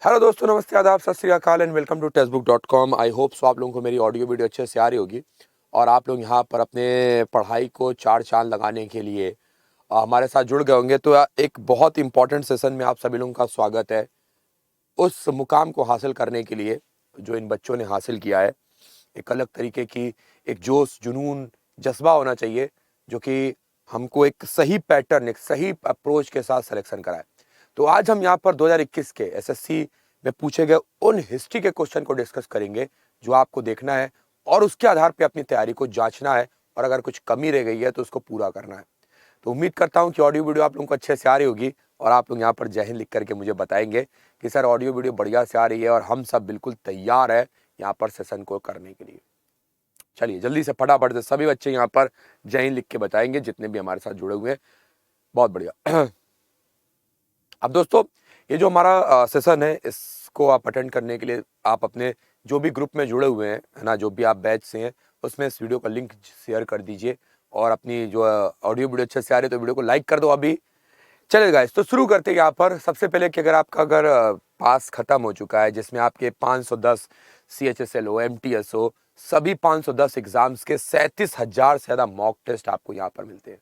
Hello दोस्तों, नमस्ते, आदाब, Sat Shri Akal and welcome to textbook dot com. I hope so आप लोगों को मेरी ऑडियो वीडियो अच्छे से आ रही होगी और आप लोग यहाँ पर अपने पढ़ाई को चार चांद लगाने के लिए हमारे साथ जुड़ गए होंगे। तो एक बहुत इंपॉर्टेंट सेशन में आप सभी लोगों का स्वागत है। उस मुकाम को हासिल करने के लिए जो इन बच्चों ने हासिल किया है, एक अलग तरीके की एक जोश, जुनून, जज्बा होना चाहिए जो कि हमको एक सही पैटर्न, एक सही अप्रोच के साथ सिलेक्शन कराए। तो आज हम यहाँ पर 2021 के एसएससी में पूछे गए उन हिस्ट्री के क्वेश्चन को डिस्कस करेंगे जो आपको देखना है और उसके आधार पे अपनी तैयारी को जांचना है और अगर कुछ कमी रह गई है तो उसको पूरा करना है। तो उम्मीद करता हूँ कि ऑडियो वीडियो आप लोगों को अच्छे से आ रही होगी और आप लोग यहाँ पर जय हिंद लिख करके मुझे बताएंगे कि सर ऑडियो वीडियो बढ़िया से आ रही है और हम सब बिल्कुल तैयार है यहाँ पर सेशन को करने के लिए। चलिए जल्दी से फटाफट से सभी बच्चे यहाँ पर जय हिंद लिख के बताएंगे जितने भी हमारे साथ जुड़े हुए हैं। बहुत बढ़िया। अब दोस्तों, ये जो हमारा सेशन है इसको आप अटेंड करने के लिए आप अपने जो भी ग्रुप में जुड़े हुए हैं, है ना, जो भी आप बैच से हैं उसमें इस वीडियो का लिंक शेयर कर दीजिए और अपनी जो ऑडियो वीडियो अच्छे से आ रही है तो वीडियो को लाइक कर दो अभी। चलिए गाइस, तो शुरू करते हैं यहाँ पर। सबसे पहले कि अगर पास खत्म हो चुका है जिसमें आपके 510 CHSL हो, MTS हो, सभी 510 एग्जाम्स के 37,000 से ज़्यादा मॉक टेस्ट आपको यहाँ पर मिलते हैं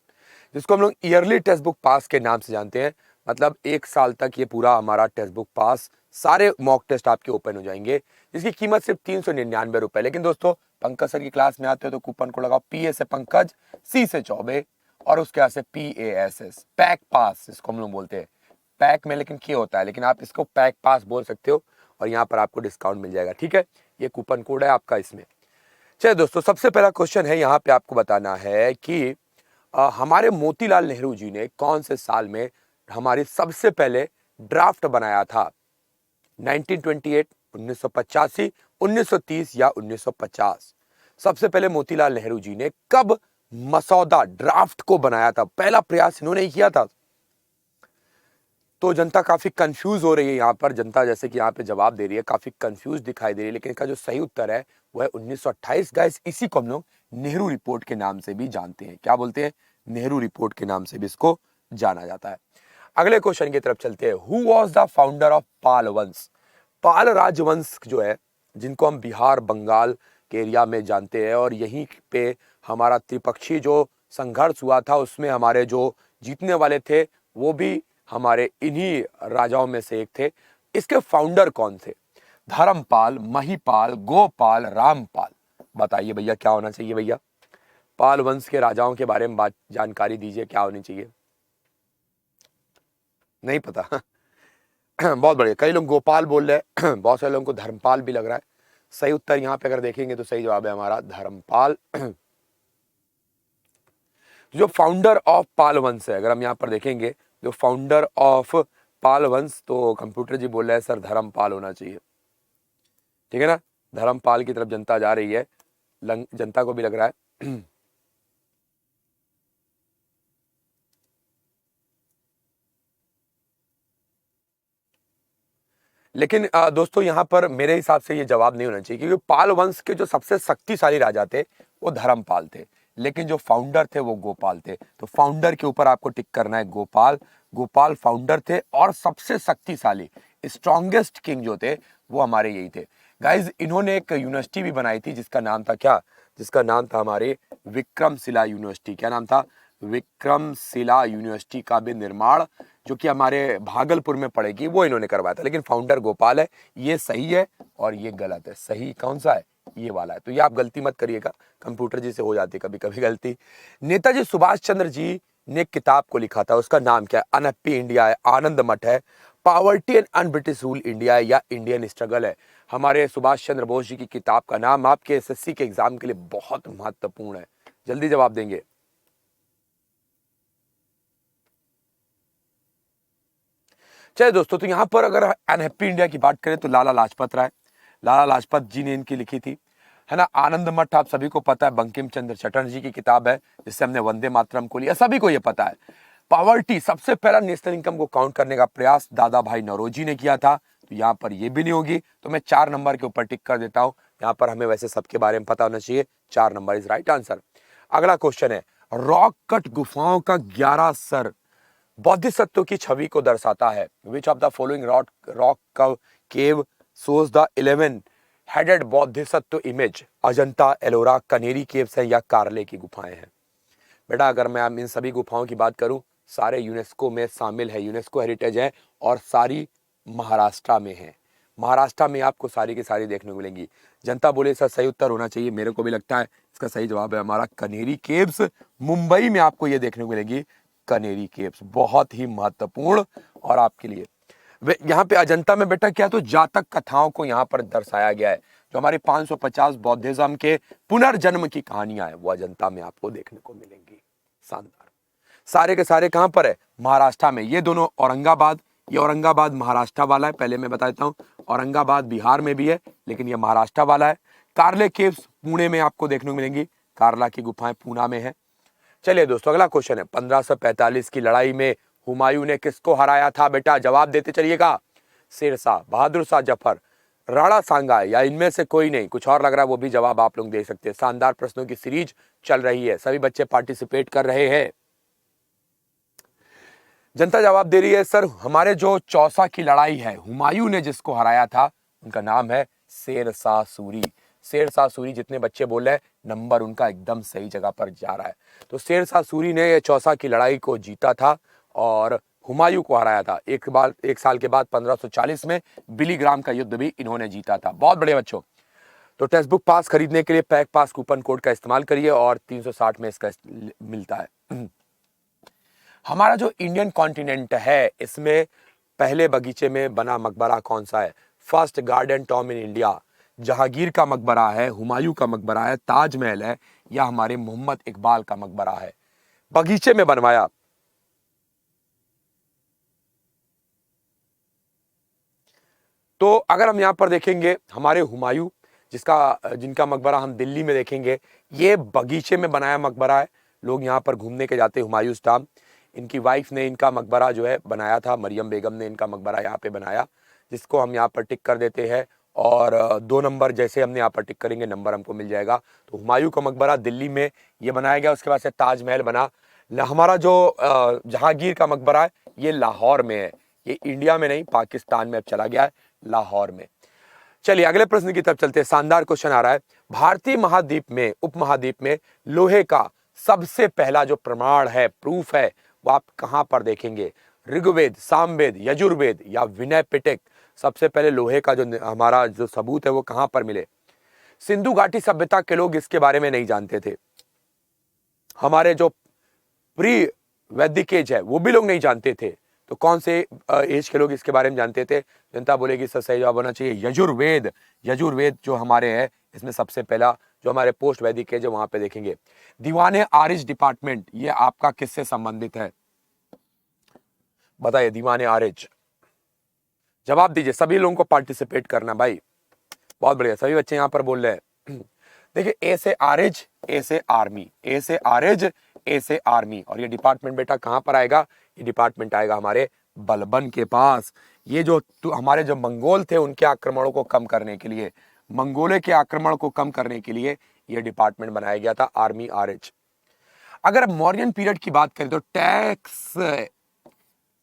जिसको हम लोग ईयरली टेक्स्ट बुक पास के नाम से जानते हैं। मतलब एक साल तक ये पूरा हमारा टेक्स्ट बुक पास, सारे मॉक टेस्ट आपके ओपन हो जाएंगे जिसकी कीमत सिर्फ 399 रुपए। लेकिन दोस्तों, पंकज सर की क्लास में आते हो तो कूपन को लगाओ PA से पंकज, C से चौबे और उसके बाद से PASS, पैक पास इसको हम लोग बोलते हैं। पैक में लेकिन क्या होता है, लेकिन आप इसको पैक पास बोल सकते हो और यहाँ पर आपको डिस्काउंट मिल जाएगा। ठीक है, ये कूपन कोड है आपका इसमें। चलिए दोस्तों, सबसे पहला क्वेश्चन है यहाँ पे आपको बताना है कि हमारे मोतीलाल नेहरू जी ने कौन से साल में हमारी सबसे पहले ड्राफ्ट बनाया था? 1928, 1985, 1930 या 1950? सबसे पहले मोतीलाल नेहरू जी ने कब मसौदा ड्राफ्ट को बनाया था? पहला प्रयास इन्होंने ही किया था। तो जनता काफी कंफ्यूज हो रही है यहाँ पर। जनता जैसे कि यहाँ पे जवाब दे रही है, काफी कंफ्यूज दिखाई दे रही है, लेकिन इसका जो सही उत्तर है वो है 1928। गाइस, इसी को हम लोग नेहरू रिपोर्ट के नाम से भी जानते हैं। क्या बोलते हैं? नेहरू रिपोर्ट के नाम से भी इसको जाना जाता है। अगले क्वेश्चन की तरफ चलते हैं। Who was the founder of Pal वंश? पाल राजवंश जो है, जिनको हम बिहार बंगाल के एरिया में जानते हैं और यहीं पे हमारा त्रिपक्षीय जो संघर्ष हुआ था उसमें हमारे जो जीतने वाले थे वो भी हमारे इन्हीं राजाओं में से एक थे। इसके फाउंडर कौन थे? धर्मपाल, महिपाल, गोपाल, रामपाल? बताइए भैया, क्या होना चाहिए भैया? पाल वंश के राजाओं के बारे में बात जानकारी दीजिए, क्या होनी चाहिए? नहीं पता? बहुत बढ़िया, कई लोग गोपाल बोल रहे हैं, बहुत सारे लोगों को धर्मपाल भी लग रहा है। सही उत्तर यहाँ पे अगर देखेंगे तो सही जवाब है हमारा धर्मपाल। जो फाउंडर ऑफ पाल वंश है, अगर हम यहाँ पर देखेंगे जो फाउंडर ऑफ पाल वंश, तो कंप्यूटर जी बोल रहे हैं सर धर्मपाल होना चाहिए। ठीक है ना, धर्मपाल की तरफ जनता जा रही है, जनता को भी लग रहा है। लेकिन दोस्तों, यहाँ पर मेरे हिसाब से ये जवाब नहीं होना चाहिए क्योंकि पाल वंश के जो सबसे शक्तिशाली राजा थे वो धर्मपाल थे, लेकिन जो फाउंडर थे वो गोपाल थे। तो फाउंडर के ऊपर आपको टिक करना है गोपाल। गोपाल फाउंडर थे और सबसे शक्तिशाली, स्ट्रॉन्गेस्ट किंग जो थे वो हमारे यही थे। गाइज, इन्होंने एक यूनिवर्सिटी भी बनाई थी जिसका नाम था क्या? जिसका नाम था हमारे विक्रमशिला यूनिवर्सिटी। क्या नाम था? विक्रमशिला यूनिवर्सिटी का भी निर्माण जो कि हमारे भागलपुर में पड़ेगी वो इन्होंने करवाया था। लेकिन फाउंडर गोपाल है, ये सही है और ये गलत है। सही कौन सा है? ये वाला है। तो ये आप गलती मत करिएगा, कंप्यूटर जी से हो जाती है कभी कभी गलती। नेताजी सुभाष चंद्र जी ने एक किताब को लिखा था, उसका नाम क्या है? अनहप्पी इंडिया है, आनंद मठ है, poverty and un British rule India है या इंडियन स्ट्रगल है? हमारे सुभाष चंद्र बोस जी की किताब का नाम आपके एसएससी के एग्जाम के लिए बहुत महत्वपूर्ण है। जल्दी जवाब देंगे। चलिए दोस्तों, तो यहाँ पर अगर अनहैप्पी इंडिया की बात करें तो लाला लाजपत राय, लाला लाजपत जी ने इनकी लिखी थी, है ना। आनंद मठ आप सभी को पता है, बंकिम चंद्र चटर्जी की किताब है जिससे हमने वंदे मातरम को लिया, सभी को ये पता है। पावर्टी, सबसे पहला नेशनल इनकम को काउंट करने का प्रयास दादा भाई नौरोजी ने किया था, तो यहाँ पर ये भी नहीं होगी, तो मैं 4 नंबर के ऊपर टिक कर देता हूँ। यहाँ पर हमें वैसे सबके बारे में पता होना चाहिए, 4 नंबर इज राइट आंसर। अगला क्वेश्चन है, रॉक कट गुफाओं का 11 सर बोधिसत्व की छवि को दर्शाता है। Which of the following rock कव cave shows the 11 headed Bodhisattva image. Ajanta, Ellora, Kanheri caves हैं या कार्ले की गुफाएं हैं। बेटा अगर मैं इन सभी गुफाओं की बात करूं, सारे यूनेस्को में शामिल है, यूनेस्को हेरिटेज है और सारी महाराष्ट्र में है। महाराष्ट्र में आपको सारी की सारी देखने को मिलेंगी। जनता बोले इसका सही उत्तर होना चाहिए, मेरे को भी लगता है इसका सही जवाब है हमारा कनेरी केव्स। मुंबई में आपको ये देखने को मिलेगी कनेरी केव्स, बहुत ही महत्वपूर्ण। और आपके लिए यहाँ पे अजंता में बेटा क्या, तो जातक कथाओं को यहाँ पर दर्शाया गया है। जो हमारी 550 बौद्धिज्म के पुनर्जन्म की कहानियां हैं वो अजंता में आपको देखने को मिलेंगी। शानदार। सारे के सारे कहां पर है, महाराष्ट्र में। ये दोनों औरंगाबाद, ये औरंगाबाद महाराष्ट्र वाला है, पहले मैं बता देता हूं। औरंगाबाद बिहार में भी है लेकिन ये महाराष्ट्र वाला है। कार्ले केव्स पुणे में आपको देखने को मिलेंगी, कार्ला की गुफाएं पूना में है। चलिए दोस्तों अगला क्वेश्चन है, 1545 की लड़ाई में हुमायूं ने किसको हराया था? बेटा जवाब देते चलिएगा। शेरशाह, बहादुर शाह जफर, राणा सांगा या इनमें से कोई नहीं? कुछ और लग रहा है वो भी जवाब आप लोग दे सकते हैं। शानदार प्रश्नों की सीरीज चल रही है, सभी बच्चे पार्टिसिपेट कर रहे हैं। जनता जवाब दे रही है सर हमारे जो चौसा की लड़ाई है हुमायूं ने जिसको हराया था उनका नाम है शेरशाह सूरी। शेरशाह सूरी जितने बच्चे बोल रहे हैं नंबर उनका एकदम सही जगह पर जा रहा है। तो शेरशाह सूरी ने चौसा की लड़ाई को जीता था और हुमायूं को हराया था। एक साल के बाद 1540 में बिलीग्राम का युद्ध भी इन्होंने जीता था। बहुत बड़े बच्चों, तो टेक्स्ट बुक पास खरीदने के लिए पैक पास कूपन कोड का इस्तेमाल करिए और 360 में इसका मिलता है। हमारा जो इंडियन कॉन्टिनेंट है इसमें पहले बगीचे में बना मकबरा कौन सा है? First garden Tom in India. Jahangir का मकबरा है, हुमायूं का मकबरा है, ताजमहल है या हमारे मोहम्मद इकबाल का मकबरा है? बगीचे में बनवाया। तो अगर हम यहां पर देखेंगे हमारे हुमायूं जिनका मकबरा हम दिल्ली में देखेंगे, ये बगीचे में बनाया मकबरा है। लोग यहां पर घूमने के जाते हैं हुमायूं स्टाम। इनकी वाइफ ने इनका मकबरा जो है बनाया था, मरियम बेगम ने इनका मकबरा यहाँ पे बनाया, जिसको हम यहाँ पर टिक कर देते हैं। और 2 नंबर जैसे हमने यहाँ पर टिक करेंगे नंबर हमको मिल जाएगा। तो हुमायूं का मकबरा दिल्ली में ये बनाया गया, उसके बाद से ताजमहल बना। हमारा जो जहांगीर का मकबरा है ये लाहौर में है, ये इंडिया में नहीं पाकिस्तान में अब चला गया है, लाहौर में। चलिए अगले प्रश्न की तरफ चलते हैं। शानदार क्वेश्चन आ रहा है, भारतीय महाद्वीप में उपमहाद्वीप में लोहे का सबसे पहला जो प्रमाण है, प्रूफ है, वो आप कहां पर देखेंगे? ऋग्वेद, सामवेद, यजुर्वेद या विनय पिटक? सबसे पहले लोहे का जो हमारा जो सबूत है वो कहां पर मिले? सिंधु घाटी सभ्यता के लोग इसके बारे में नहीं जानते थे। हमारे जो प्री वैदिक एज है वो भी लोग नहीं जानते थे। तो कौन से एज के लोग इसके बारे में जानते थे? जनता बोलेगी सर सही जवाब होना चाहिए यजुर्वेद। यजुर्वेद जो हमारे है इसमें सबसे पहला जो हमारे पोस्ट वैदिक एज है वहां पे देखेंगे। दीवाने आरिज डिपार्टमेंट ये आपका किससे संबंधित है? बताइए दीवाने आरिज, जवाब दीजिए। सभी लोगों को पार्टिसिपेट करना भाई, बहुत बढ़िया, सभी बच्चे यहां पर बोल रहे हैं। देखिए ए से आरिज, ए से आर्मी, ए से आरिज, ए से आर्मी। और ये डिपार्टमेंट बेटा कहां पर आएगा? ये डिपार्टमेंट आएगा हमारे बलबन के पास। ये जो हमारे जो मंगोल थे उनके आक्रमणों को कम करने के लिए, मंगोलों के आक्रमण को कम करने के लिए ये डिपार्टमेंट बनाया गया था, आर्मी आरिज। अगर मौर्यन पीरियड की बात करें तो टैक्स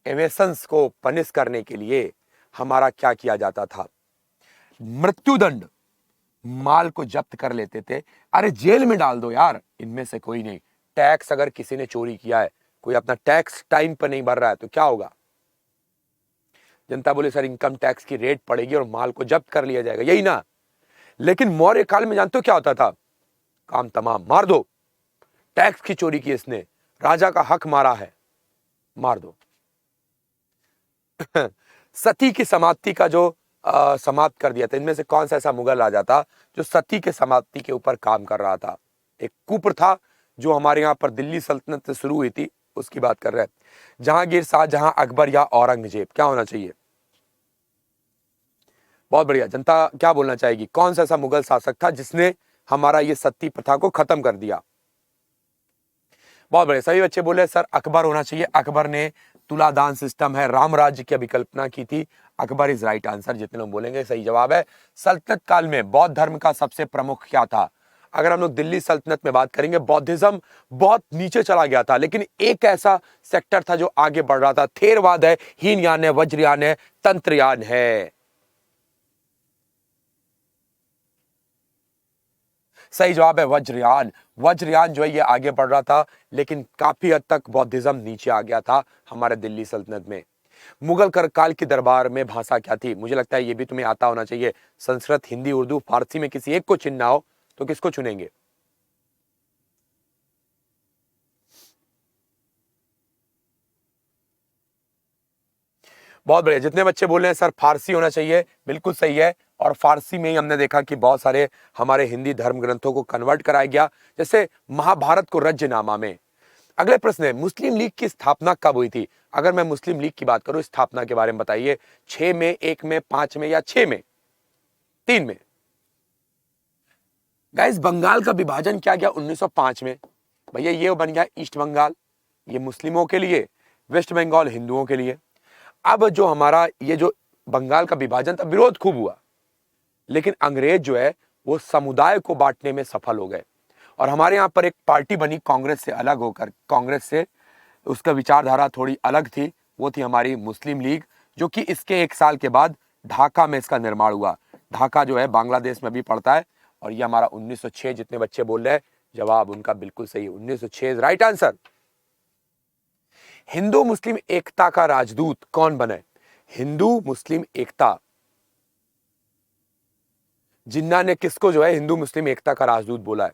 एवेशंस को पनिश करने के लिए हमारा क्या किया जाता था? मृत्युदंड, माल को जब्त कर लेते थे, अरे जेल में डाल दो यार, इनमें से कोई नहीं। टैक्स अगर किसी ने चोरी किया है, कोई अपना टैक्स टाइम पर नहीं भर रहा है तो क्या होगा? जनता बोले सर इनकम टैक्स की रेट पड़ेगी और माल को जब्त कर लिया जाएगा, यही ना? लेकिन मौर्य काल में जानते हो क्या होता था? काम तमाम, मार दो। टैक्स की चोरी की इसने, राजा का हक मारा है, मार दो। सती की समाप्ति का जो समाप्त कर दिया था, इनमें से कौन सा ऐसा मुगल राजा था जो सती के समाप्ति के ऊपर काम कर रहा था? एक कुप्रथा जो हमारे यहाँ पर दिल्ली सल्तनत से शुरू हुई थी उसकी बात कर रहे हैं। जहांगीर, शाहजहां, अकबर या औरंगजेब? क्या होना चाहिए? बहुत बढ़िया, जनता क्या बोलना चाहेगी? कौन सा ऐसा मुगल शासक था जिसने हमारा ये सती प्रथा को खत्म कर दिया? बहुत बढ़िया, सभी बच्चे बोले सर अकबर होना चाहिए। अकबर ने तुलादान सिस्टम है, राम राज्य की अभिकल्पना की थी। अकबर इज राइट आंसर, जितने लोग बोलेंगे सही जवाब है। सल्तनत काल में बौद्ध धर्म का सबसे प्रमुख क्या था? अगर हम लोग दिल्ली सल्तनत में बात करेंगे, बौद्धिज्म बहुत नीचे चला गया था, लेकिन एक ऐसा सेक्टर था जो आगे बढ़ रहा था। थेरवाद है, हीनयान है, वज्रयान है, तंत्रयान है। सही जवाब है वज्रयान। वज्रयान जो है ये आगे बढ़ रहा था, लेकिन काफी हद तक बौद्धिज्म नीचे आ गया था हमारे दिल्ली सल्तनत में। मुगल काल की दरबार में भाषा क्या थी? मुझे लगता है ये भी तुम्हें आता होना चाहिए। संस्कृत, हिंदी, उर्दू, फारसी में किसी एक को चुनना हो तो किसको चुनेंगे? बहुत बढ़िया, जितने बच्चे बोल रहे हैं सर फारसी होना चाहिए, बिल्कुल सही है। और फारसी में ही हमने देखा कि बहुत सारे हमारे हिंदी धर्म ग्रंथों को कन्वर्ट कराया गया, जैसे महाभारत को रज्जनामा में। अगले प्रश्न है, मुस्लिम लीग की स्थापना कब हुई थी? अगर मैं मुस्लिम लीग की बात करूं, स्थापना के बारे में बताइए। 6 में, 1 में, 5 में या 6 में, 3 में? गाइस, बंगाल का विभाजन क्या गया 1905 में? भैया ये बन गया ईस्ट बंगाल, ये मुस्लिमों के लिए, वेस्ट बंगाल हिंदुओं के लिए। अब जो हमारा ये जो बंगाल का विभाजन था, विरोध खूब हुआ, लेकिन अंग्रेज जो है वो समुदाय को बांटने में सफल हो गए। और हमारे यहाँ पर एक पार्टी बनी कांग्रेस से अलग होकर, कांग्रेस से उसका विचारधारा थोड़ी अलग थी, वो थी हमारी मुस्लिम लीग, जो कि इसके 1 साल के बाद ढाका में इसका निर्माण हुआ। ढाका जो है बांग्लादेश में भी पड़ता है। और ये हमारा 1906, जितने बच्चे बोल रहे हैं जवाब उनका बिल्कुल सही है, 1906 राइट आंसर। हिंदू मुस्लिम एकता का राजदूत कौन बने? हिंदू मुस्लिम एकता, जिन्ना ने किसको जो है हिंदू मुस्लिम एकता का राजदूत बोला है?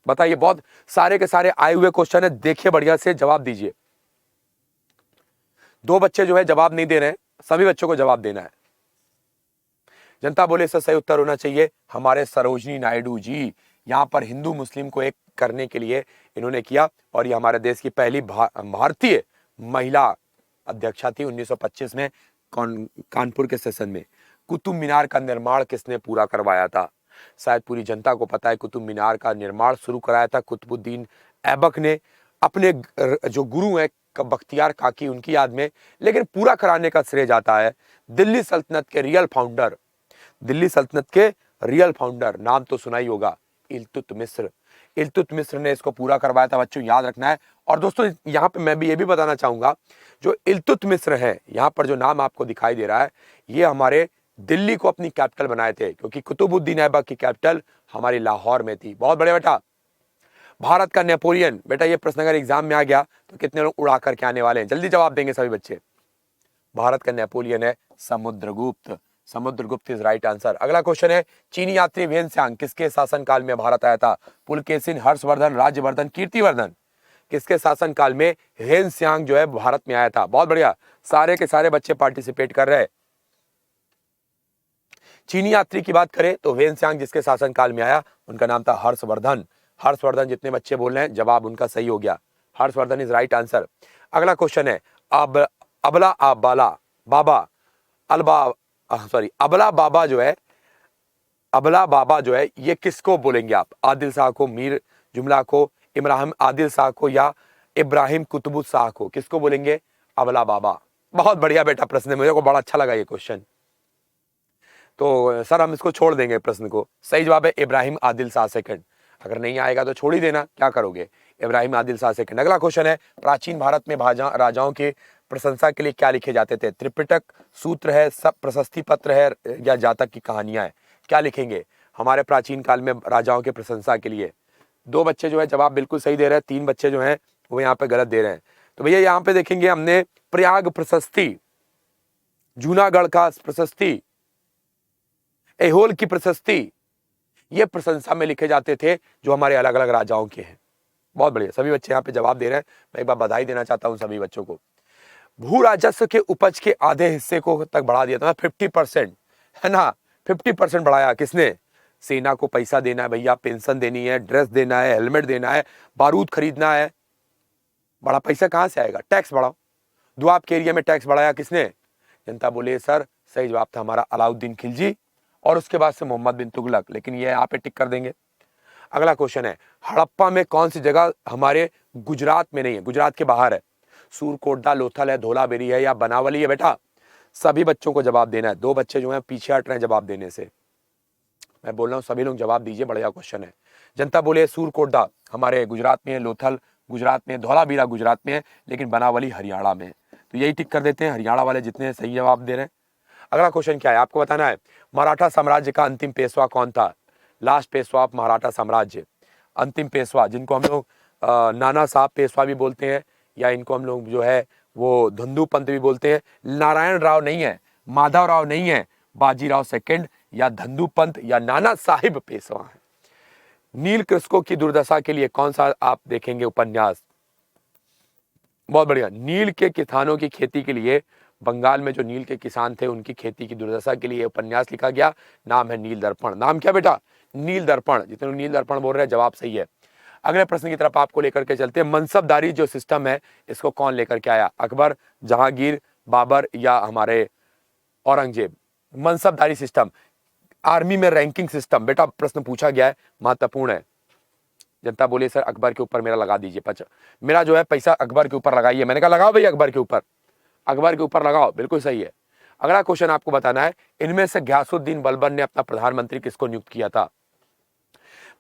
बताइए, बहुत सारे के सारे आए हुए क्वेश्चन है, देखिए बढ़िया से जवाब दीजिए। 2 बच्चे जो है जवाब नहीं दे रहे हैं, सभी बच्चों को जवाब देना है। जनता बोले इसका सही उत्तर होना चाहिए हमारे सरोजनी नायडू जी। यहां पर हिंदू मुस्लिम को एक करने के लिए इन्होंने किया, और ये हमारे देश की पहली भारतीय महिला अध्यक्षा थी 1925 में कानपुर के सेशन में। कुतुब मीनार का निर्माण किसने पूरा करवाया था? शायद पूरी जनता को पता है, कुतुब मीनार का निर्माण शुरू कराया था कुतुबुद्दीन ऐबक ने, अपने जो गुरु हैं बख्तियार काकी, उनकी याद में। लेकिन पूरा कराने का श्रेय जाता है दिल्ली सल्तनत के रियल फाउंडर, दिल्ली सल्तनत के रियल फाउंडर, नाम तो सुना ही होगा, इल्तुतमिश। इल्तुतमिश ने इसको पूरा करवाया था, बच्चों याद रखना है। और दोस्तों यहाँ पे मैं भी ये भी बताना चाहूंगा, जो इल्तुतमिश है, यहाँ पर जो नाम आपको दिखाई दे रहा है, ये हमारे दिल्ली को अपनी कैपिटल बनाए थे, क्योंकि कुतुबुद्दीन ऐबक की कैपिटल हमारी लाहौर में थी। बहुत बड़े बेटा। भारत का नेपोलियन, बेटा ये प्रश्न अगर एग्जाम में आ गया तो कितने लोग उड़ा करके आने वाले हैं? जल्दी जवाब देंगे सभी बच्चे। भारत का नेपोलियन है Samudragupta. Samudragupta is right answer. अगला क्वेश्चन है, चीनी यात्री वेनस्यांग किसके शासनकाल में भारत आया था? पुलकेशिन, हर्षवर्धन, राज्यवर्धन, कीर्तिवर्धन, किसके शासनकाल में वेनस्यांग जो है भारत में आया था? बहुत बढ़िया, सारे के सारे बच्चे पार्टिसिपेट कर रहे हैं। चीनी यात्री की बात करें तो वेनस्यांग जिसके शासनकाल में आया उनका नाम था हर्षवर्धन। हर्षवर्धन, जितने बच्चे बोल रहे हैं जवाब उनका सही हो गया, हर्षवर्धन इज राइट आंसर। अगला क्वेश्चन है, अबला अबाला बाबा अबला बाबा जो है, अबला बाबा जो है ये किसको बोलेंगे आप? आदिल शाह को, मीर जुमला को, इब्राहिम आदिल शाह को, या इब्राहिम कुतुबुस शाह को? किसको बोलेंगे अबला बाबा? बहुत बढ़िया बेटा प्रश्न है, मुझे को बड़ा अच्छा लगा ये क्वेश्चन। तो सर हम इसको छोड़ देंगे प्रश्न को। सही जवाब है इब्राहिम आदिल शाह सेकंड। अगर नहीं आएगा तो छोड़ ही देना, क्या करोगे? इब्राहिम आदिल शाह सेकंड। अगला क्वेश्चन है, प्राचीन भारत में राजाओं के प्रशंसा के लिए क्या लिखे जाते थे? त्रिपिटक, सूत्र है, सब प्रशस्ति पत्र है, या जातक की कहानियां है? क्या लिखेंगे हमारे प्राचीन काल में राजाओं के प्रशंसा के लिए? 2 बच्चे जो है जवाब बिल्कुल सही दे रहे हैं, 3 बच्चे जो हैं वो यहाँ पे गलत दे रहे हैं। तो भैया यहाँ पे देखेंगे हमने प्रयाग प्रशस्ति, जूनागढ़ का प्रशस्ति, ऐहोल की प्रशस्ति, ये प्रशंसा में लिखे जाते थे जो हमारे अलग अलग राजाओं के हैं। बहुत बढ़िया, सभी बच्चे यहाँ पे जवाब दे रहे हैं। मैं एक बार बधाई देना चाहता हूँ सभी बच्चों को। भू राजस्व के उपज के आधे हिस्से को तक बढ़ा दिया था, 50%, है ना? 50% बढ़ाया किसने? सेना को पैसा देना है भैया, पेंशन देनी है, ड्रेस देना है, हेलमेट देना है, बारूद खरीदना है। बड़ा पैसा कहाँ से आएगा? टैक्स बढ़ाओ। दुआब के एरिया में टैक्स बढ़ाया किसने? जनता बोले सर सही जवाब था हमारा अलाउद्दीन खिलजी, और उसके बाद से मोहम्मद बिन तुगलक, लेकिन ये यहाँ पे टिक कर देंगे। अगला क्वेश्चन है, हड़प्पा में कौन सी जगह हमारे गुजरात में नहीं है, गुजरात के बाहर है? सूरकोटडा, लोथल है, धोलावेरी है, या बनावली है? बेटा सभी बच्चों को जवाब देना है। 2 बच्चे जो हैं पीछे हट रहे हैं जवाब देने से। मैं बोल रहा हूँ सभी लोग जवाब दीजिए, बढ़िया क्वेश्चन है। जनता बोले सूरकोटडा हमारे गुजरात में है, लोथल गुजरात में, धौलावीरा गुजरात में है, लेकिन बनावली हरियाणा में। तो यही टिक कर देते हैं, हरियाणा वाले जितने सही जवाब दे रहे हैं। अगला क्वेश्चन क्या है आपको बताना है, मराठा साम्राज्य का अंतिम पेशवा कौन था? लास्ट पेशवा ऑफ मराठा साम्राज्य, अंतिम पेशवा, जिनको हम लोग नाना साहब पेशवा भी बोलते हैं, या इनको हम लोग जो है वो धंधु पंत भी बोलते हैं। नारायण राव नहीं है, माधव राव नहीं है, बाजीराव सेकंड या धंधु पंत या नाना साहिब पेशवा है। नील कृषकों की दुर्दशा के लिए कौन सा आप देखेंगे उपन्यास? बहुत बढ़िया, नील के किसानों की खेती के लिए, बंगाल में जो नील के किसान थे उनकी खेती की दुर्दशा के लिए उपन्यास लिखा गया। नाम है नील दर्पण। नाम क्या बेटा? नील दर्पण। जितने लोग नील दर्पण बोल रहे हैं जवाब सही है। अगले प्रश्न की तरफ आपको लेकर के चलते हैं। मनसबदारी जो सिस्टम है इसको कौन लेकर के आया? अकबर, जहांगीर, बाबर या हमारे औरंगजेब? मनसबदारी सिस्टम, आर्मी में रैंकिंग सिस्टम, बेटा प्रश्न पूछा गया है, महत्वपूर्ण है। जनता बोले सर अकबर के ऊपर मेरा लगा दीजिए, मेरा जो है पैसा अकबर के ऊपर लगाइए। मैंने कहा लगाओ भैया अकबर के ऊपर, अकबर के ऊपर लगाओ, बिल्कुल सही है। अगला क्वेश्चन आपको बताना है, इनमें से गयासुद्दीन बलबन ने अपना प्रधानमंत्री किसको नियुक्त किया था?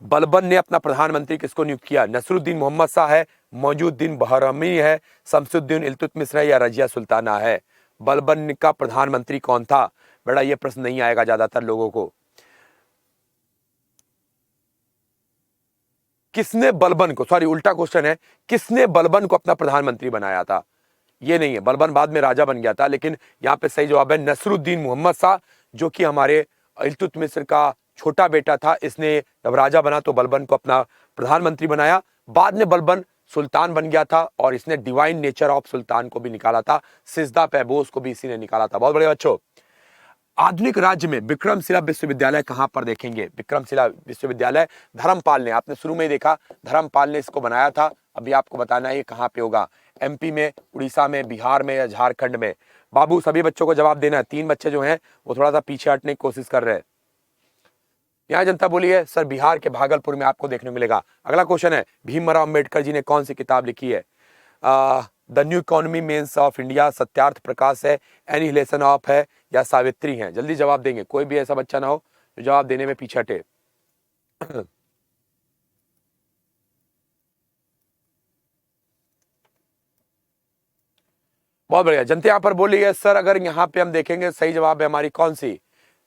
बलबन ने अपना प्रधानमंत्री किसको नियुक्त किया? नसरुद्दीन मोहम्मद शाह है, मौजूद्दीन बहरमी है, शमसुद्दीन इल्तुतमिश है या रजिया सुल्ताना है? बलबन का प्रधानमंत्री कौन था? बेटा ये प्रश्न नहीं आएगा ज्यादातर लोगों को। किसने बलबन को, सॉरी उल्टा क्वेश्चन है, किसने बलबन को अपना प्रधानमंत्री बनाया था? ये नहीं है, बलबन बाद में राजा बन गया था, लेकिन यहाँ पे सही जवाब है नसरुद्दीन मोहम्मद शाह, जो कि हमारे इल्तुतमिश का छोटा बेटा था। इसने जब राजा बना तो बलबन को अपना प्रधानमंत्री बनाया। बाद में बलबन सुल्तान बन गया था और इसने डिवाइन नेचर ऑफ सुल्तान को भी निकाला था, सिजदा पैबोस को भी इसी ने निकाला था। बहुत बड़े बच्चों, आधुनिक राज्य में विक्रमशिला विश्वविद्यालय कहां पर देखेंगे? विक्रमशिला विश्वविद्यालय धर्मपाल ने, आपने शुरू में ही देखा, धर्मपाल ने इसको बनाया था। अभी आपको बताना है ये कहां पे होगा, एमपी में, उड़ीसा में, बिहार में या झारखंड में? बाबू सभी बच्चों को जवाब देना है। 3 बच्चे जो हैं वो थोड़ा सा पीछे हटने की कोशिश कर रहे हैं। यहाँ जनता बोली है सर बिहार के भागलपुर में आपको देखने को मिलेगा। अगला क्वेश्चन है, भीमराव अम्बेडकर जी ने कौन सी किताब लिखी है? The new economy means of India, Satyarth Prakash है, एनिहिलेशन ऑफ है या सावित्री है? जल्दी जवाब देंगे, कोई भी ऐसा बच्चा ना हो जो जवाब देने में पीछे हटे। बहुत बढ़िया, जनता यहाँ पर बोल रही है सर अगर यहाँ पे हम देखेंगे सही जवाब है हमारी कौन सी?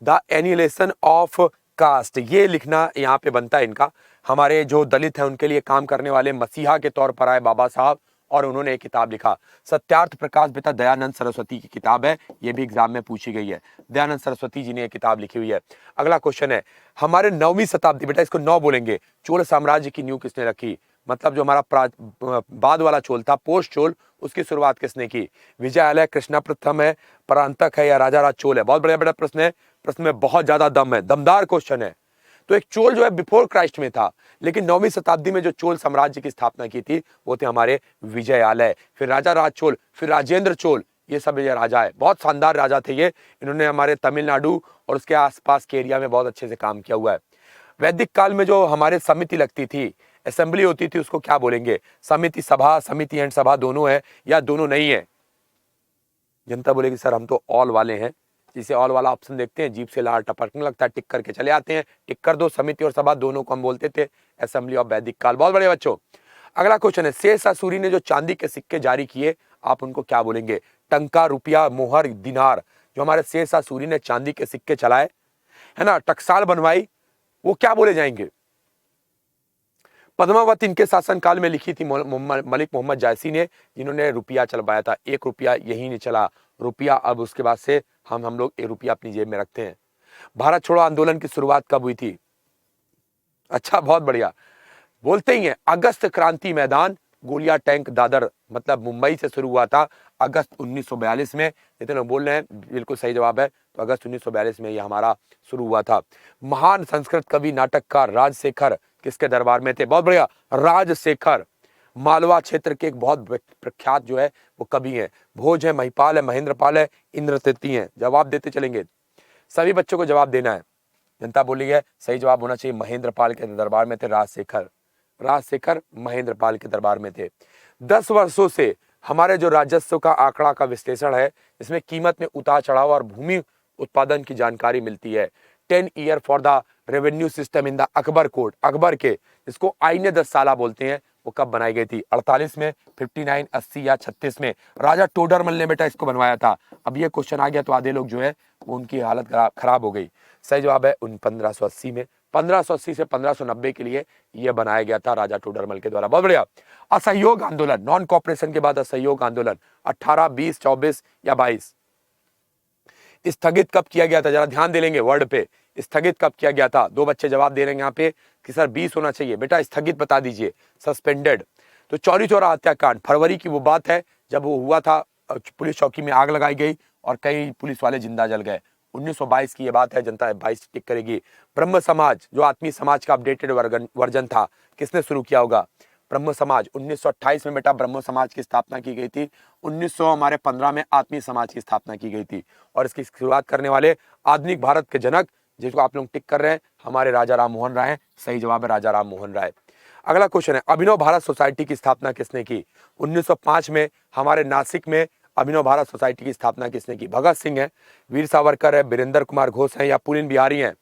The annihilation of caste. ये लिखना यहाँ पे बनता है इनका। हमारे जो दलित हैं उनके लिए काम करने वाले मसीहा के तौर पर आए बाबा साहब और उन्होंने एक किताब लिखा। सत्यार्थ प्रकाश बेटा दयानंद सरस्वती की किताब है, ये भी एग्जाम में पूछी गई है। दयानंद सरस्वती जी ने एक किताब लिखी हुई है। अगला क्वेश्चन है, हमारे 9वीं शताब्दी, बेटा इसको 9 बोलेंगे, चोल साम्राज्य की नींव किसने रखी? मतलब जो हमारा बाद वाला चोल था, पोस्ट चोल, उसकी शुरुआत किसने की? विजयालय, कृष्णा प्रथम है, परांतक है या राजा राज चोल है? बहुत बढ़िया बेटा प्रश्न है, प्रश्न में बहुत ज्यादा दम है, दमदार क्वेश्चन है। तो एक चोल जो है बिफोर क्राइस्ट में था, लेकिन 9वीं शताब्दी में जो चोल साम्राज्य की स्थापना की थी वो थे हमारे विजयालय, फिर राजा राज चोल, फिर राजेंद्र चोल। ये सब ये राजा है, बहुत शानदार राजा थे ये। इन्होंने हमारे तमिलनाडु और उसके आसपास के एरिया में बहुत अच्छे से काम किया हुआ है। वैदिक काल में जो हमारे समिति लगती थी, असेंबली होती थी, उसको क्या बोलेंगे? समिति, सभा, समिति एंड सभा दोनों है या दोनों नहीं है? जनता बोलेगी सर हम तो ऑल वाले हैं। जिसे ऑल वाला ऑप्शन देखते हैं जीभ से लार टपकने लगता है, टिक करके चले आते हैं। टिक कर दो, समिति और सभा दोनों को हम बोलते थे असेंबली ऑफ वैदिक काल। बहुत बड़े बच्चों, अगला क्वेश्चन है, शेरशाह सूरी ने जो चांदी के सिक्के जारी किए आप उनको क्या बोलेंगे? टंका, रुपया, मोहर, दिनार। जो हमारे शेरशाह सूरी ने चांदी के सिक्के चलाए है ना, टकसाल बनवाई, वो क्या बोले जाएंगे? पद्मावत इनके शासनकाल में लिखी थी मलिक मोहम्मद जायसी ने, जिन्होंने रुपया चलवाया था। 1 रुपया यही नहीं चला, रुपया अब उसके बाद से हम लोग 1 रुपया अपनी जेब में रखते हैं। भारत छोड़ो आंदोलन की शुरुआत कब हुई थी? अच्छा बहुत बढ़िया, बोलते ही हैं अगस्त क्रांति मैदान, गोलियां टैंक दादर, मतलब मुंबई से शुरू हुआ था अगस्त 1942 में। जितने लोग बोल रहे हैं बिल्कुल सही जवाब है, तो अगस्त 1942 में यह हमारा शुरू हुआ था। महान संस्कृत कवि नाटककार राजशेखर किसके दरबार में थे? बहुत बढ़िया, राजशेखर। मालवा क्षेत्र के एक बहुत प्रख्यात जो है वो कवि हैं। भोज है, महिपाल है, महेंद्रपाल है, इंद्रतिथि है? जवाब देते चलेंगे, सभी बच्चों को जवाब देना है। जनता बोली है सही जवाब होना चाहिए महेंद्रपाल के दरबार में थे राजशेखर। राजशेखर महेंद्रपाल के दरबार में थे। 10 वर्षों से हमारे जो राजस्व का आंकड़ा का विश्लेषण है, इसमें कीमत में उतार चढ़ाव और भूमि उत्पादन की जानकारी मिलती है। 10 year for the revenue system in the Akbar code, Akbar के, जिसको आईने 10 साला बोलते हैं, वो कब बनाई गई थी? 48 में, 59, 80 या 36 में? राजा टोडरमल ने बेटा इसको बनवाया था। अब ये क्वेश्चन आ गया तो आधे लोग जो है वो उनकी हालत खराब हो गई। सही जवाब है 1580 में 1580 से 1590 के लिए यह बनाया गया था राजा टोडरमल के द्वारा। बहुत बढ़िया। असहयोग आंदोलन, नॉन कॉपरेशन के बाद असहयोग आंदोलन 18, 20, 24 या 22 स्थगित कब किया गया था? जरा ध्यान दे लेंगे वर्ड पे, स्थगित कब किया गया था? दो बच्चे जवाब दे रहे हैं यहाँ पे कि सर 20 होना चाहिए। बेटा स्थगित बता दीजिए, सस्पेंडेड। तो चौरी चौरा हत्याकांड फरवरी की वो बात है जब वो हुआ था, पुलिस चौकी में आग लगाई गई और कई पुलिस वाले जिंदा जल गए। 1922 की ये बात है, जनता 22 टिक करेगी। ब्रह्म समाज जो आत्मीय समाज का अपडेटेड वर्जन था, किसने शुरू किया होगा? ब्रह्म समाज 1928 में बेटा ब्रह्म समाज की स्थापना की गई थी। 1915 में आत्मीय समाज की स्थापना की गई थी और इसकी शुरुआत करने वाले आधुनिक भारत के जनक, जिसको आप लोग टिक कर रहे हैं, हमारे राजा राम मोहन राय। सही जवाब है राजा राम मोहन राय। अगला क्वेश्चन है, अभिनव भारत सोसाइटी की स्थापना किसने की? 1905 में हमारे नासिक में अभिनव भारत सोसाइटी की स्थापना किसने की? भगत सिंह है, वीर सावरकर है, बीरेंद्र कुमार घोष है या पुलिन बिहारी हैं?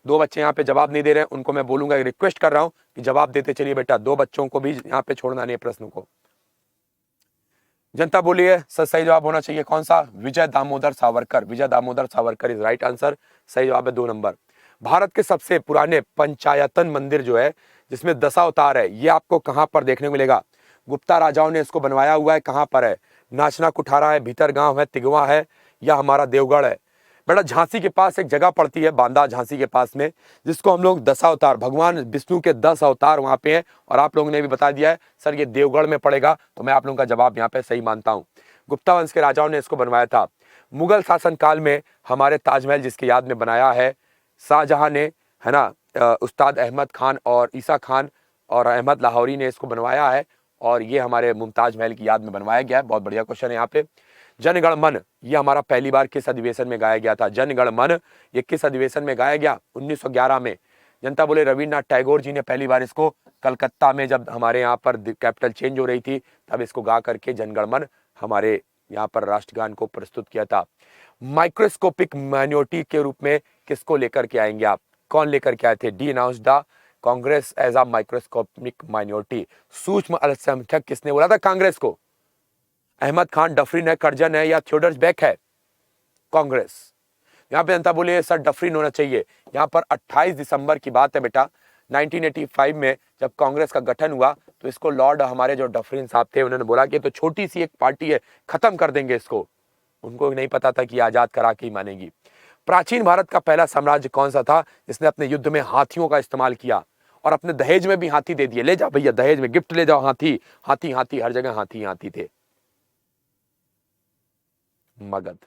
दो बच्चे यहाँ पे जवाब नहीं दे रहे हैं, उनको मैं बोलूंगा, रिक्वेस्ट कर रहा हूं कि जवाब देते चलिए बेटा। दो बच्चों को भी यहाँ पे छोड़ना नहीं है प्रश्न को। जनता बोलिए सर सही जवाब होना चाहिए कौन सा? Vijay Damodar Savarkar. Vijay Damodar Savarkar is right answer. सही जवाब है 2 नंबर। भारत के सबसे पुराने पंचायतन मंदिर जो है जिसमें दशावतार है, ये आपको कहां पर देखने को मिलेगा? गुप्ता राजाओं ने इसको बनवाया हुआ है। कहां पर है? नाचना कुठारा है, भीतर गांव है, तिगवा है या हमारा देवगढ़ है? बेटा झांसी के पास एक जगह पड़ती है, बांदा झांसी के पास में, जिसको हम लोग दशावतार, भगवान विष्णु के 10 अवतार वहां पे हैं। और आप लोगों ने भी बता दिया है सर ये देवगढ़ में पड़ेगा, तो मैं आप लोगों का जवाब यहाँ पे सही मानता हूँ। गुप्ता वंश के राजाओं ने इसको बनवाया था। मुगल शासन काल में हमारे ताजमहल जिसकी याद में बनाया है शाहजहां ने, है ना, उस्ताद अहमद खान और ईसा खान और अहमद लाहौरी ने इसको बनवाया है और ये हमारे मुमताज महल की याद में बनवाया गया है। बहुत बढ़िया क्वेश्चन है यहाँ पे। जनगण मन ये हमारा पहली बार किस अधिवेशन में गाया गया था? जनगण मन ये किस अधिवेशन में गाया गया? 1911 में। जनता बोले रविन्द्रनाथ टैगोर जी ने पहली बार इसको कलकत्ता में, जब हमारे यहाँ पर कैपिटल चेंज हो रही थी, तब इसको गा करके जनगण मन हमारे यहाँ पर राष्ट्रगान को प्रस्तुत किया था। माइक्रोस्कोपिक माइनॉरिटी के रूप में किसको लेकर के आएंगे आप? कौन लेकर के आए थे? डी announce the Congress as a microscopic minority. सूक्ष्म अल्पसंख्यक किसने बोला था कांग्रेस को? अहमद खान, डफरिन है, करजन है या थियोडर बेक है? कांग्रेस। यहाँ पे जनता बोले सर डफरिन होना चाहिए। यहाँ पर 28 दिसंबर की बात है बेटा, 1985 में जब कांग्रेस का गठन हुआ तो इसको लॉर्ड हमारे जो डफरिन साहब थे उन्होंने बोला कि तो छोटी सी एक पार्टी है, खत्म कर देंगे इसको। उनको नहीं पता था कि आजाद करा के ही मानेगी। प्राचीन भारत का पहला साम्राज्य कौन सा था जिसने अपने युद्ध में हाथियों का इस्तेमाल किया और अपने दहेज में भी हाथी दे दिए? ले जाओ भैया दहेज में गिफ्ट ले जाओ, हाथी हाथी हाथी, हर जगह हाथी हाथी थे। Magadh.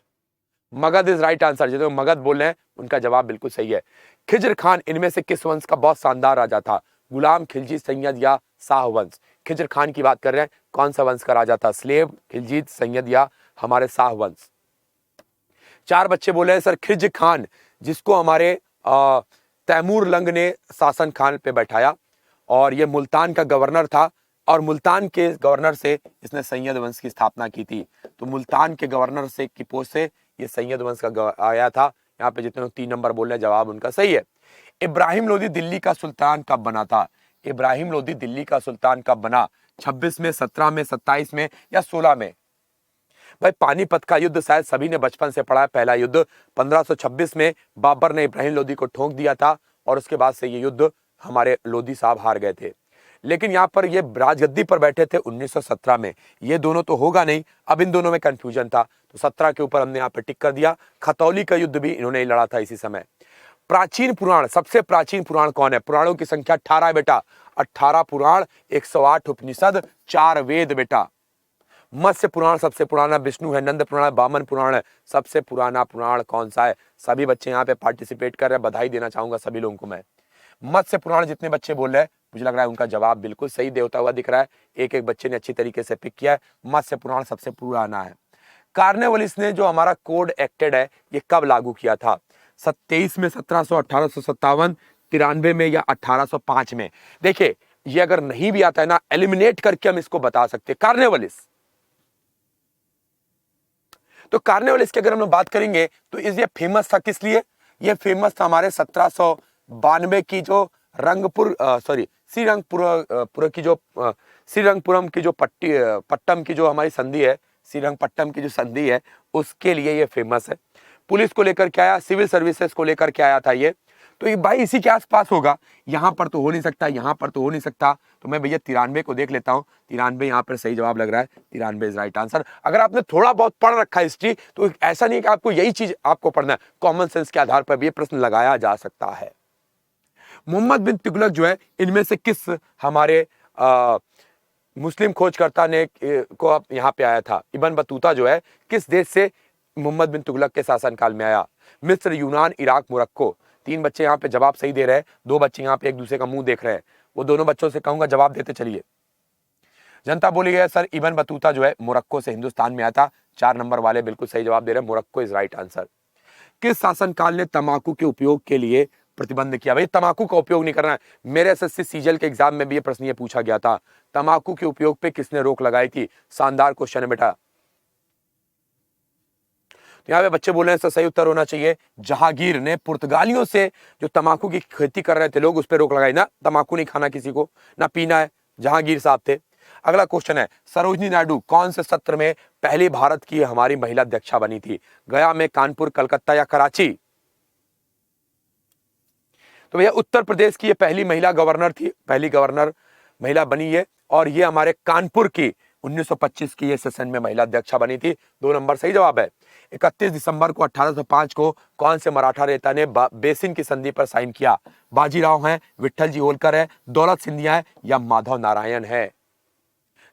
Magadh is right answer. जिन्होंने मगध बोल रहे हैं उनका जवाब बिल्कुल सही है। खिज्र खान इनमें से किस वंश का बहुत शानदार राजा था? गुलाम, खिलजी, सैयद या शाह वंश? खिज्र खान की बात कर रहे हैं, कौन सा वंश का राजा था? स्लेव, खिलजी, सैयद या हमारे शाह वंश? 4 बच्चे बोले हैं सर खिज्र खान जिसको हमारे तैमूर लंग ने शासन खान पे बैठाया और ये मुल्तान का गवर्नर था और मुल्तान के गवर्नर से इसने सैयद वंश की स्थापना की थी। तो मुल्तान के गवर्नर से की पोस्ट से ये सैयद वंश का आया था। यहाँ पे जितने लोग 3 नंबर बोल रहे हैं जवाब उनका सही है। इब्राहिम लोदी दिल्ली का सुल्तान कब बना था? इब्राहिम लोदी दिल्ली का सुल्तान कब बना? 26 में, 17 में, 27 में या 16 में? भाई पानीपत का युद्ध शायद सभी ने बचपन से पढ़ा है। पहला युद्ध 1526 में बाबर ने इब्राहिम लोदी को ठोक दिया था और उसके बाद से ये युद्ध हमारे लोदी साहब हार गए थे। लेकिन यहाँ पर ये राजगद्दी पर बैठे थे 1917 में। ये दोनों तो होगा नहीं, अब इन दोनों में कंफ्यूजन था तो 17 के ऊपर हमने यहाँ पर टिक कर दिया। खतौली का युद्ध भी इन्होंने ही लड़ा था इसी समय। प्राचीन पुराण, सबसे प्राचीन पुराण कौन है? पुराणों की संख्या 18 है बेटा। 18 पुराण, 108 उपनिषद, 4 वेद बेटा। मत्स्य पुराण सबसे पुराना विष्णु है, नंद पुराण, वामन पुराण है। सबसे पुराना पुराण कौन सा है? सभी बच्चे यहाँ पे पार्टिसिपेट कर रहे हैं, बधाई देना चाहूंगा सभी लोगों को मैं। मत्स्य पुराण जितने बच्चे बोल रहे हैं मुझे लग रहा है उनका जवाब बिल्कुल सही देता हुआ दिख रहा है। एक एक बच्चे ने अच्छी तरीके से पिक किया है। मत्स्य पुराण सबसे पुराना है। कार्नेवलिस ने जो हमारा कोड एक्टेड है ये कब लागू किया था? 27 में, 1700, 1857, 93 में या 1805 में? देखिए ये अगर नहीं भी आता है ना, एलिमिनेट करके हम इसको बता सकते हैं। कार्नेवलिस, तो कार्नेवलिस की अगर हम लोग बात करेंगे तो ये फेमस था किस लिए? ये फेमस था हमारे 1792 की जो श्रीरंगपुरम की जो पट्टम की जो हमारी संधि है, श्रीरंगपट्टम की जो संधि है उसके लिए ये फेमस है। पुलिस को लेकर के आया, सिविल सर्विसेज को लेकर के आया था ये। तो ये भाई इसी के आसपास होगा, यहाँ पर तो हो नहीं सकता, यहाँ पर तो हो नहीं सकता। तो मैं भैया 93 को देख लेता हूँ, 93 यहाँ पर सही जवाब लग रहा है, 93 इज राइट आंसर। अगर आपने थोड़ा बहुत पढ़ रखा है हिस्ट्री तो ऐसा नहीं कि आपको यही चीज आपको पढ़ना है, कॉमन सेंस के आधार पर भी ये प्रश्न लगाया जा सकता है। मोहम्मद बिन तुगलक जो है इनमें से किस हमारे मुस्लिम खोजकर्ता ने को अब यहाँ पे आया था? इब्न बतूता जो है किस देश से मोहम्मद बिन तुगलक के शासनकाल में आया? मिस्र, यूनान, इराक, मोरक्को। 3 बच्चे यहाँ पे जवाब सही दे रहे हैं, 2 बच्चे यहाँ पे एक दूसरे का मुंह देख रहे हैं। वो दोनों बच्चों से कहूंगा जवाब देते चलिए। जनता बोली गया सर इब्न बतूता जो है मोरक्को से हिंदुस्तान में आया था। 4 नंबर वाले बिल्कुल सही जवाब दे रहे हैं, मोरक्को इज राइट आंसर। किस शासनकाल ने तंबाकू के उपयोग के लिए प्रतिबंध किया? भाई तंबाकू का उपयोग नहीं करना है। मेरे एसएससी सीजीएल के एग्जाम में भी ये प्रश्न ये पूछा गया था, तंबाकू के उपयोग पे किसने रोक लगाई थी? शानदार क्वेश्चन है बेटा। तो यहाँ पे बच्चे बोल रहे हैं सर सही उत्तर होना चाहिए जहांगीर ने पुर्तगालियों से जो तंबाकू की खेती कर रहे थे लोग उस पर रोक लगाई ना, तंबाकू नहीं खाना किसी को, ना पीना है, जहांगीर साहब थे। अगला क्वेश्चन है सरोजनी नायडू कौन से सत्र में पहली भारत की हमारी महिला अध्यक्षा बनी थी? गया में, कानपुर, कलकत्ता या कराची? तो भैया उत्तर प्रदेश की ये पहली महिला गवर्नर थी, पहली गवर्नर महिला बनी है, और ये हमारे कानपुर की 1925 की ये सेशन में महिला अध्यक्षा बनी थी। 2 नंबर सही जवाब है। 31 दिसंबर को 1805 को कौन से मराठा नेता ने बेसिन की संधि पर साइन किया? बाजीराव है, विट्ठल जी होलकर है, दौलत सिंधिया है या माधव नारायण है?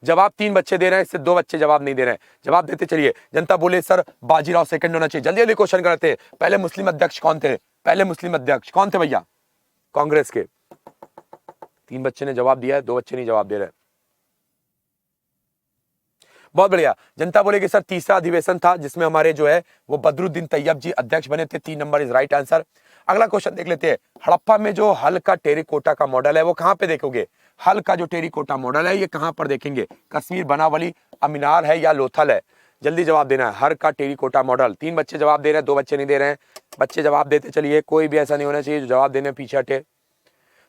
जवाब 3 बच्चे दे रहे हैं, इससे 2 बच्चे जवाब नहीं दे रहे हैं, जवाब देते चलिए। जनता बोले सर बाजीराव सेकंड होना चाहिए। जल्दी जल्दी क्वेश्चन करते हैं। पहले मुस्लिम अध्यक्ष कौन थे? पहले मुस्लिम अध्यक्ष कौन थे भैया? कांग्रेस के। 3 बच्चे ने जवाब दिया है, 2 बच्चे नहीं जवाब दे रहे। बहुत बढ़िया। जनता बोलेगी सर तीसरा अधिवेशन था जिसमें हमारे जो है वो बदरुद्दीन तैयब जी अध्यक्ष बने थे। 3 नंबर इज राइट आंसर। अगला क्वेश्चन देख लेते हैं। हड़प्पा में जो हल का टेरिकोटा का मॉडल है वो कहां पे देखोगे? हल का जो टेरिकोटा मॉडल है ये कहां पर देखेंगे? कश्मीर, बनावली, अमिनार है या लोथल है? जल्दी जवाब देना है। हर का टेरिकोटा मॉडल। 3 बच्चे जवाब दे रहे हैं, 2 बच्चे नहीं दे रहे हैं। बच्चे जवाब देते चलिए, कोई भी ऐसा नहीं होना चाहिए जो जवाब देने में पीछे हटे।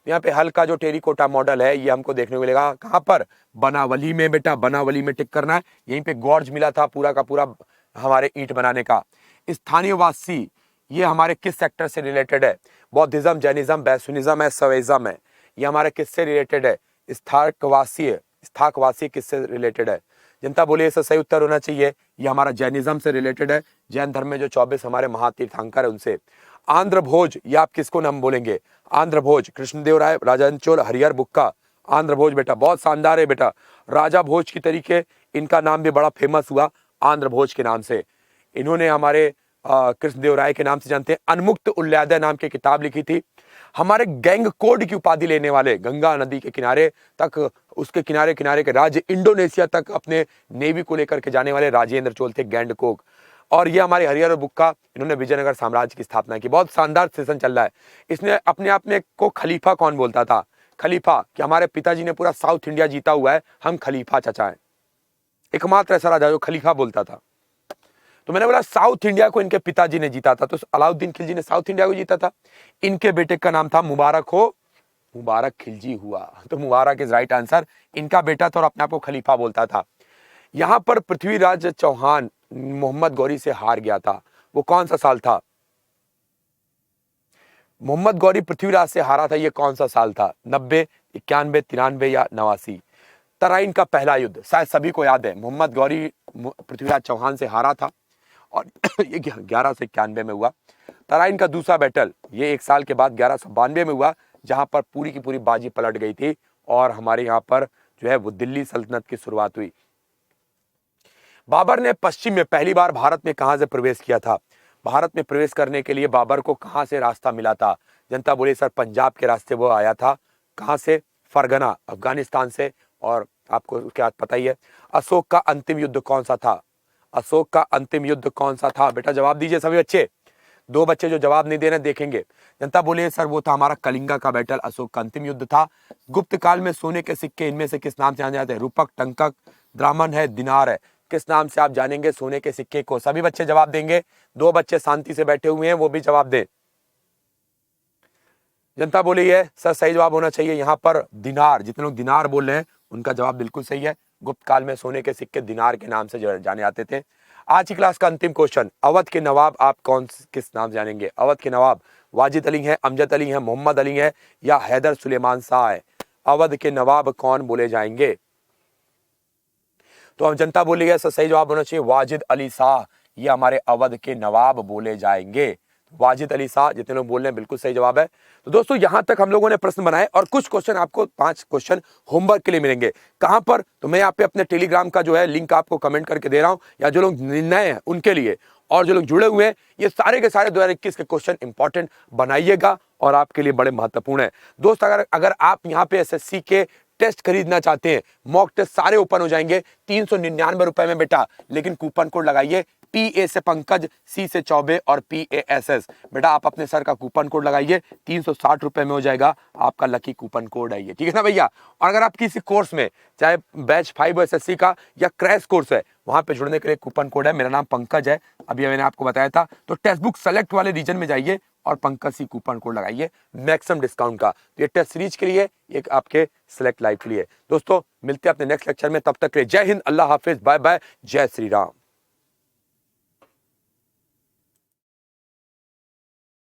यहाँ पे हल का जो टेरिकोटा मॉडल है ये हमको देखने को मिलेगा कहां पर? बनावली में बेटा, बनावली में टिक करना है। यहीं पे गॉर्ज मिला था पूरा का पूरा हमारे ईंट बनाने का। स्थानीयवासी ये हमारे किस सेक्टर से रिलेटेड है? बौद्धिज्म, जैनिज्म, बैसुनिज्म है, सवैज्म है? ये हमारे किससे रिलेटेड है? स्थाकवासी किससे रिलेटेड है? जनता बोलिए इसका सही उत्तर होना चाहिए ये हमारा जैनिज्म से रिलेटेड है। जैन धर्म में जो 24 हमारे महातीर्थंकर है उनसे। आंध्र भोज ये आप किसको नाम बोलेंगे? आंध्र भोज, कृष्णदेव राय, राजन चोल, हरिहर बुक्का। आंध्र भोज बेटा बहुत शानदार है बेटा। राजा भोज की तरीके इनका नाम भी बड़ा फेमस हुआ आंध्र भोज के नाम से। इन्होंने हमारे कृष्णदेव राय के नाम से जानते हैं। अनमुक्त उल्लादय नाम की किताब लिखी थी। हमारे गैंग कोड की उपाधि लेने वाले, गंगा नदी के किनारे तक, उसके किनारे किनारे के राज्य इंडोनेशिया तक अपने नेवी को लेकर के जाने वाले राजेंद्र चोल थे, गैंडकोक। और ये हमारे हरिहर और बुक्का, इन्होंने विजयनगर साम्राज्य की स्थापना की। बहुत शानदार सेशन चल रहा है। इसने अपने आप में को खलीफा कौन बोलता था? खलीफा कि हमारे पिताजी ने पूरा साउथ इंडिया जीता हुआ है, हम खलीफा चचा हैं। एकमात्र ऐसा राजा जो खलीफा बोलता था। तो मैंने बोला साउथ इंडिया को इनके पिताजी ने जीता था, तो अलाउद्दीन खिलजी ने साउथ इंडिया को जीता था। इनके बेटे का नाम था मुबारक हो, मुबारक खिलजी हुआ, तो मुबारक इज राइट आंसर। इनका बेटा था और अपने आप को खलीफा बोलता था। यहां पर पृथ्वीराज चौहान मोहम्मद गौरी से हार गया था, वो कौन सा साल था? मोहम्मद गौरी पृथ्वीराज से हारा था, ये कौन सा साल था? 90, 91, 93 या 89? तराइन का पहला युद्ध शायद सभी को याद है। मोहम्मद गौरी पृथ्वीराज चौहान से हारा था और ये 11 से 91 में हुआ। तराइन का दूसरा बैटल ये 1 साल के बाद 1192 में हुआ, जहां पर पूरी की पूरी बाजी पलट गई थी और हमारे यहाँ पर जो है वो दिल्ली सल्तनत की शुरुआत हुई। बाबर ने पश्चिम में पहली बार भारत में कहां से प्रवेश किया था? भारत में प्रवेश करने के लिए बाबर को कहां से रास्ता मिला था? जनता बोले सर पंजाब के रास्ते वो आया था। कहां से? फरगना, अफगानिस्तान से। और आपको उसके बाद पता ही है। अशोक का अंतिम युद्ध कौन सा था? अशोक का अंतिम युद्ध कौन सा था? बेटा जवाब दीजिए सभी बच्चे। 2 बच्चे जो जवाब नहीं दे रहे देखेंगे। जनता बोले सर वो था हमारा कलिंगा का बैटल, अशोक का अंतिम युद्ध था। गुप्त काल में सोने के सिक्के इनमें से किस नाम से जाने जाते हैं? रूपक, टंकक, द्रामन है, दिनार है? किस नाम से आप जानेंगे सोने के सिक्के को? सभी बच्चे जवाब देंगे। 2 बच्चे शांति से बैठे हुए हैं, वो भी जवाब दें। जनता बोली है सर सही जवाब होना चाहिए यहाँ पर दिनार। जितने लोग दिनार बोल रहे हैं उनका जवाब बिल्कुल सही है। गुप्त काल में सोने के सिक्के दिनार के नाम से जाने जाते थे। आज की क्लास का अंतिम क्वेश्चन, अवध के नवाब आप किस नाम से जानेंगे? अवध के नवाब वाजिद अली हैं, अमजद अली हैं, मोहम्मद अली हैं या हैदर सुलेमान शाह है? अवध के नवाब कौन बोले जाएंगे? तो हम जनता बोली है, सही जवाब होना चाहिए वाजिद अली शाह, ये हमारे अवध के नवाब बोले जाएंगे। वाजिद अली शाह, जितने लोग बोल रहे हैं बिल्कुल सही जवाब है। तो दोस्तों यहां तक हम लोगों ने प्रश्न बनाए और कुछ क्वेश्चन आपको 5 क्वेश्चन होमवर्क के लिए मिलेंगे। कहां पर? तो मैं यहाँ पे अपने टेलीग्राम का जो है लिंक आपको कमेंट करके दे रहा हूं, या जो लोग नए हैं उनके लिए, और जो लोग जुड़े हुए हैं, ये सारे के सारे 2021 के क्वेश्चन इंपॉर्टेंट बनाइएगा और आपके लिए बड़े महत्वपूर्ण है। दोस्त अगर आप यहाँ पे एसएससी के टेस्ट खरीदना चाहते हैं, मॉक टेस्ट सारे ओपन हो जाएंगे 399 रुपए में बेटा, लेकिन कूपन कोड लगाइए PA से पंकज, C से चौबे और PASS। बेटा आप अपने सर का कूपन कोड लगाइए, 360 रुपए में हो जाएगा, आपका लकी कूपन कोड है ये, ठीक है ना भैया। और अगर आप किसी कोर्स में, चाहे बैच 5 SSC का या क्रैश कोर्स है, वहां पे जुड़ने के लिए कूपन कोड है, मेरा नाम पंकज है, अभी मैंने आपको बताया था। तो टेक्स्ट बुक सेलेक्ट वाले रीजन में जाइए और पंकज सी कूपन कोड लगाइए मैक्सिमम डिस्काउंट का। तो ये टेस्ट सीरीज के लिए, एक आपके सेलेक्ट लाइव के लिए। दोस्तों मिलते हैं अपने नेक्स्ट लेक्चर में, तब तक के लिए जय हिंद, अल्लाह हाफिज, बाय बाय, जय श्री राम।